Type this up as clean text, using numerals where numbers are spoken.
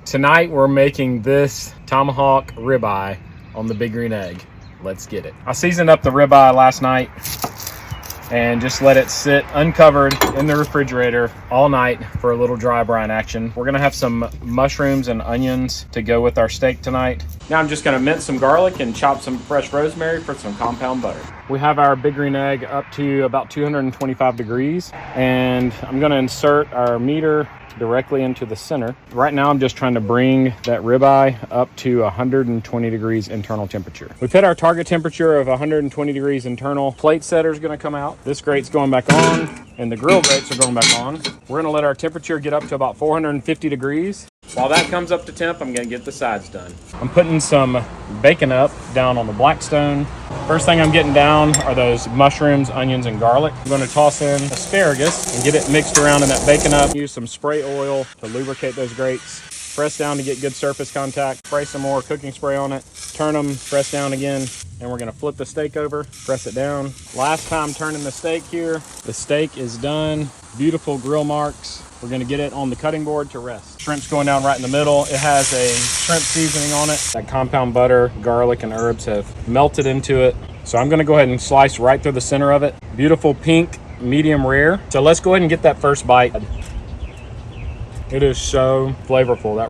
Tonight we're making this tomahawk ribeye on the big green egg. Let's get it. I seasoned up the ribeye last night and just let it sit uncovered in the refrigerator all night for a little dry brine action. We're gonna have some mushrooms and onions to go with our steak tonight. Now I'm just gonna mince some garlic and chop some fresh rosemary for some compound butter. We have our big green egg up to about 225 degrees, and I'm gonna insert our meter directly into the center. Right now I'm just trying to bring that ribeye up to 120 degrees internal temperature. We've hit our target temperature of 120 degrees internal. Plate setter is going to come out. This grate's going back on, and the grill grates are going back on. We're going to let our temperature get up to about 450 degrees. While that comes up to temp, I'm going to get the sides done. I'm putting some BaconUp down on the Blackstone. First thing I'm getting down are those mushrooms, onions, and garlic. I'm going to toss in asparagus and get it mixed around in that BaconUp. Use some spray oil to lubricate those grates. Press down to get good surface contact. Spray some more cooking spray on it. Turn them, press down again, and we're going to flip the steak over, press it down. Last time turning the steak here. The steak is done. Beautiful grill marks. We're going to get it on the cutting board to rest. Shrimp's going down right in the middle. It has a shrimp seasoning on it. That compound butter, garlic, and herbs have melted into it. So I'm going to go ahead and slice right through the center of it. Beautiful pink, medium rare. So let's go ahead and get that first bite. It is so flavorful. That